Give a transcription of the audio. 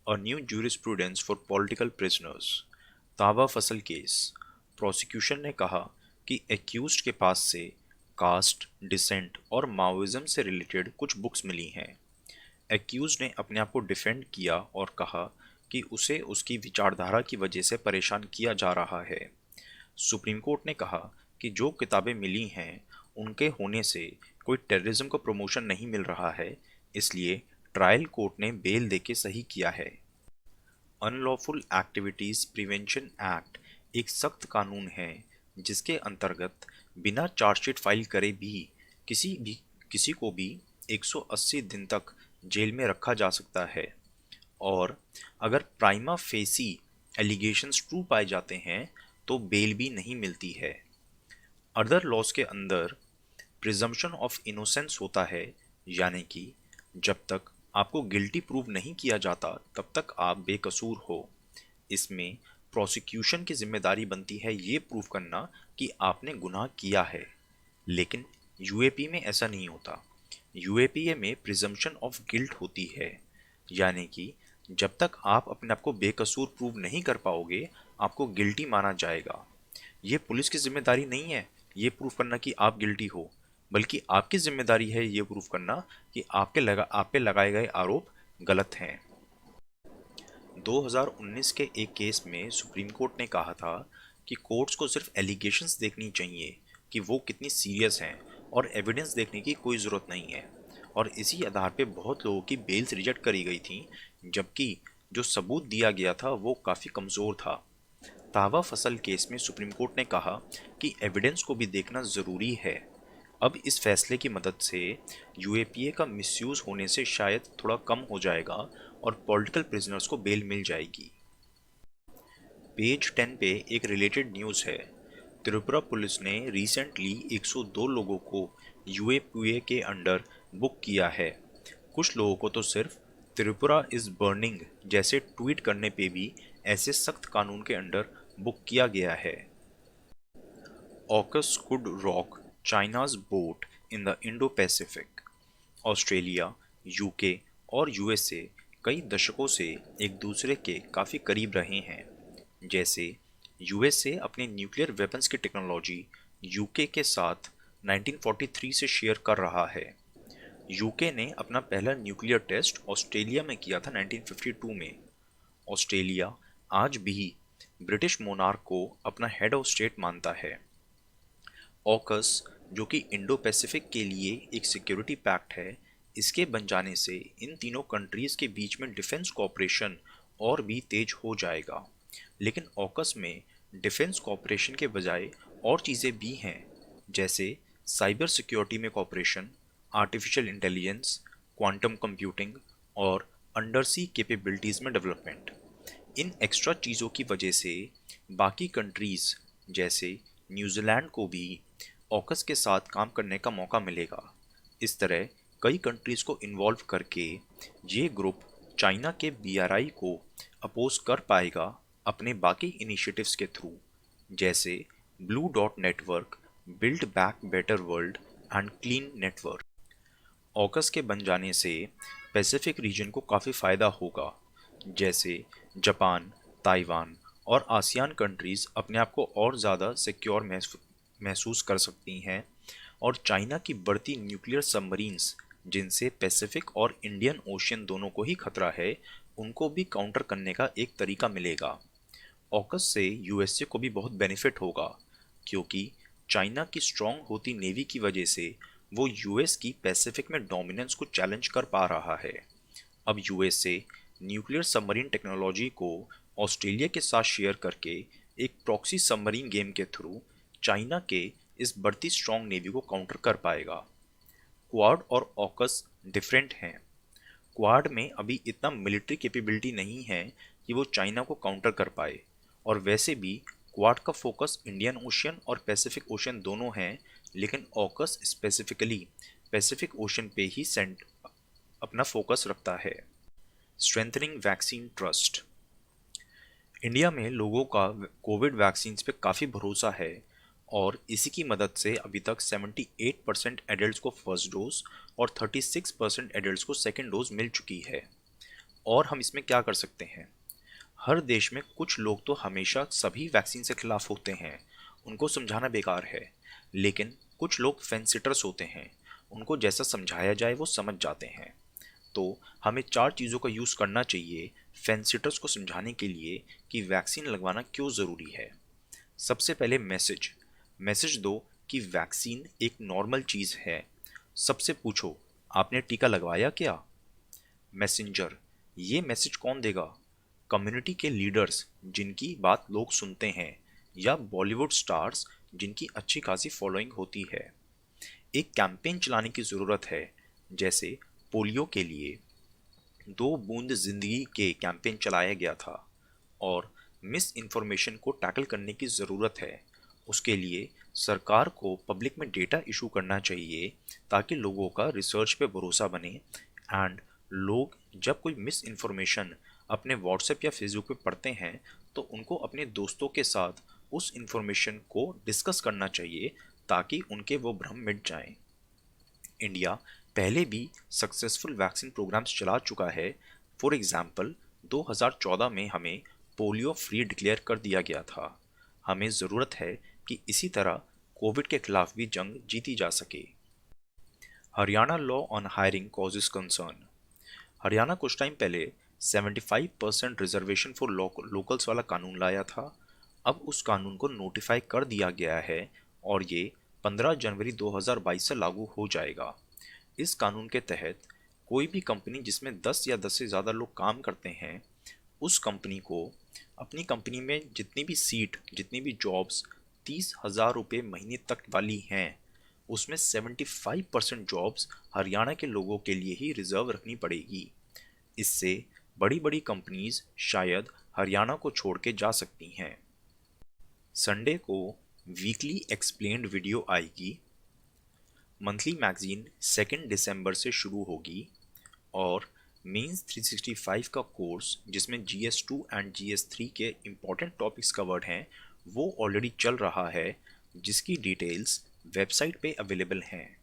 A new jurisprudence for political prisoners। ताबा फसल case. Prosecution ने कहा कि एक्यूज्ड के पास से कास्ट, डिसेंट और माओइज्म से रिलेटेड कुछ बुक्स मिली हैं। एक्यूज्ड ने अपने आप को डिफेंड किया और कहा कि उसे उसकी विचारधारा की वजह से परेशान किया जा रहा है। सुप्रीम कोर्ट ने कहा कि जो किताबें मिली हैं उनके होने से कोई टेररिज्म को प्रमोशन नहीं मिल रहा है, इसलिए ट्रायल कोर्ट ने बेल देके सही किया है। अनलॉफुल एक्टिविटीज प्रिवेंशन एक्ट एक सख्त कानून है जिसके अंतर्गत बिना चार्जशीट फाइल करे भी किसी को भी 180 दिन तक जेल में रखा जा सकता है, और अगर प्राइमा फेसी एलिगेशंस ट्रू पाए जाते हैं तो बेल भी नहीं मिलती है। अदर लॉज के अंदर प्रिजम्पशन ऑफ इनोसेंस होता है, यानी कि जब तक आपको गिल्टी प्रूव नहीं किया जाता तब तक आप बेकसूर हो। इसमें प्रोसिक्यूशन की जिम्मेदारी बनती है ये प्रूव करना कि आपने गुनाह किया है, लेकिन यूएपी में ऐसा नहीं होता। यूएपीए में प्रिजम्पशन ऑफ गिल्ट होती है, यानी कि जब तक आप अपने आप को बेकसूर प्रूव नहीं कर पाओगे आपको गिल्टी माना जाएगा। ये पुलिस की जिम्मेदारी नहीं है ये प्रूफ करना कि आप गिल्टी हो, बल्कि आपकी जिम्मेदारी है ये प्रूफ करना कि आप पे लगाए गए आरोप गलत हैं। 2019 के एक केस में सुप्रीम कोर्ट ने कहा था कि कोर्ट्स को सिर्फ एलिगेशंस देखनी चाहिए कि वो कितनी सीरियस हैं, और एविडेंस देखने की कोई ज़रूरत नहीं है, और इसी आधार पे बहुत लोगों की बेल्स रिजेक्ट करी गई थी, जबकि जो सबूत दिया गया था वो काफ़ी कमज़ोर था। तावा फसल केस में सुप्रीम कोर्ट ने कहा कि एविडेंस को भी देखना ज़रूरी है। अब इस फैसले की मदद से यूएपीए का मिसयूज़ होने से शायद थोड़ा कम हो जाएगा और पॉलिटिकल प्रिजनर्स को बेल मिल जाएगी। पेज 10 पे एक रिलेटेड न्यूज़ है। त्रिपुरा पुलिस ने रिसेंटली 102 लोगों को यूएपीए के अंडर बुक किया है। कुछ लोगों को तो सिर्फ त्रिपुरा इज बर्निंग जैसे ट्वीट करने पे भी ऐसे सख्त कानून के अंडर बुक किया गया है। AUKUS could rock China's boat in the Indo Pacific. Australia, UK और यूएसए कई दशकों से एक दूसरे के काफ़ी करीब रहे हैं। जैसे यूएसए अपने न्यूक्लियर वेपन्स की टेक्नोलॉजी यूके के साथ 1943 से शेयर कर रहा है। यूके ने अपना पहला न्यूक्लियर टेस्ट ऑस्ट्रेलिया में किया था 1952 में। ऑस्ट्रेलिया आज भी ब्रिटिश मोनार्क को अपना हेड ऑफ स्टेट मानता है। ऑकस, जो कि इंडो पैसिफिक के लिए एक सिक्योरिटी पैक्ट है, इसके बन जाने से इन तीनों कंट्रीज के बीच में डिफेंस कोऑपरेशन और भी तेज हो जाएगा। लेकिन ऑकस में डिफेंस कोऑपरेशन के बजाय और चीज़ें भी हैं, जैसे साइबर सिक्योरिटी में cooperation, artificial intelligence, quantum computing और अंडर सी कैपेबिलिटीज़ में डेवलपमेंट। इन एक्स्ट्रा चीज़ों की वजह से बाकी कंट्रीज़ जैसे न्यूजीलैंड को भी ऑकस के साथ काम करने का मौका मिलेगा। इस तरह कई कंट्रीज़ को इन्वॉल्व करके ये ग्रुप चाइना के बीआरआई को अपोज कर पाएगा अपने बाकी इनिशिएटिव्स के थ्रू, जैसे blue dot network, build back better world and clean network. AUKUS के बन जाने से पैसिफिक रीजन को काफ़ी फ़ायदा होगा, जैसे जापान, ताइवान और आसियान कंट्रीज़ अपने आप को और ज़्यादा सिक्योर महसूस कर सकती हैं, और चाइना की बढ़ती न्यूक्लियर सबमरीन्स जिनसे पैसिफिक और इंडियन ओशियन दोनों को ही खतरा है, उनको भी काउंटर करने का एक तरीका मिलेगा। ऑकस से यूएसए को भी बहुत बेनिफिट होगा, क्योंकि चाइना की स्ट्रॉन्ग होती नेवी की वजह से वो यूएस की पैसिफिक में डोमिनेंस को चैलेंज कर पा रहा है। अब यूएसए न्यूक्लियर सबमरीन टेक्नोलॉजी को ऑस्ट्रेलिया के साथ शेयर करके एक प्रॉक्सी सबमरीन गेम के थ्रू चाइना के इस बढ़ती स्ट्रॉन्ग नेवी को काउंटर कर पाएगा। क्वाड और ऑकस डिफरेंट हैं। क्वाड में अभी इतना मिलिट्री कैपेबिलिटी नहीं है कि वो चाइना को काउंटर कर पाए, और वैसे भी क्वाड का फोकस इंडियन ओशियन और पैसिफिक ओशियन दोनों हैं, लेकिन ऑकस स्पेसिफिकली पैसिफिक ओशियन पे ही अपना फोकस रखता है। Strengthening vaccine trust. इंडिया में लोगों का कोविड वैक्सीन पे काफ़ी भरोसा है, और इसी की मदद से अभी तक 78% एडल्ट को फर्स्ट डोज और 36% एडल्ट को सेकेंड डोज मिल चुकी है। और हम इसमें क्या कर सकते हैं? हर देश में कुछ लोग तो हमेशा सभी वैक्सीन से खिलाफ होते हैं, उनको समझाना बेकार है। लेकिन कुछ लोग फेंसिटर्स होते हैं, उनको जैसा समझाया जाए वो समझ जाते हैं। तो हमें चार चीज़ों का यूज़ करना चाहिए फेंसिटर्स को समझाने के लिए कि वैक्सीन लगवाना क्यों ज़रूरी है। सबसे पहले मैसेज मैसेज दो कि वैक्सीन एक नॉर्मल चीज़ है। सबसे पूछो, आपने टीका लगवाया क्या? मैसेंजर, ये मैसेज कौन देगा? कम्युनिटी के लीडर्स जिनकी बात लोग सुनते हैं, या बॉलीवुड स्टार्स जिनकी अच्छी खासी फॉलोइंग होती है। एक कैंपेन चलाने की ज़रूरत है, जैसे पोलियो के लिए 2 बूंद जिंदगी के कैंपेन चलाया गया था। और मिस इन्फॉर्मेशन को टैकल करने की ज़रूरत है। उसके लिए सरकार को पब्लिक में डेटा इशू करना चाहिए, ताकि लोगों का रिसर्च पे भरोसा बने। एंड लोग जब कोई मिस इन्फॉर्मेशन अपने व्हाट्सएप या फेसबुक पे पढ़ते हैं, तो उनको अपने दोस्तों के साथ उस इन्फॉर्मेशन को डिस्कस करना चाहिए, ताकि उनके वो भ्रम मिट जाएं। इंडिया पहले भी सक्सेसफुल वैक्सीन प्रोग्राम्स चला चुका है। फॉर एग्जाम्पल 2014 में हमें पोलियो फ्री डिक्लेयर कर दिया गया था। हमें ज़रूरत है कि इसी तरह कोविड के खिलाफ भी जंग जीती जा सके। Haryana law on hiring causes concern. Haryana कुछ टाइम पहले 75% रिजर्वेशन फॉर लोकल्स वाला कानून लाया था। अब उस कानून को नोटिफाई कर दिया गया है, और ये 15 जनवरी 2022 से लागू हो जाएगा। इस कानून के तहत कोई भी कंपनी जिसमें 10 या 10 से ज़्यादा लोग काम करते हैं, उस कंपनी को अपनी कंपनी में जितनी भी सीट, जितनी भी जॉब्स 30,000 रुपये महीने तक वाली हैं, उसमें 75% जॉब्स हरियाणा के लोगों के लिए ही रिजर्व रखनी पड़ेगी। इससे बड़ी बड़ी कंपनीज शायद हरियाणा को छोड़ के जा सकती हैं। संडे को वीकली एक्सप्लेन्ड वीडियो आएगी। मंथली मैगजीन 2 दिसंबर से शुरू होगी। और मेंस 365 का कोर्स, जिसमें GS2 एंड GS3 के इम्पॉर्टेंट टॉपिक्स कवर्ड हैं, वो ऑलरेडी चल रहा है, जिसकी डिटेल्स वेबसाइट पे अवेलेबल हैं।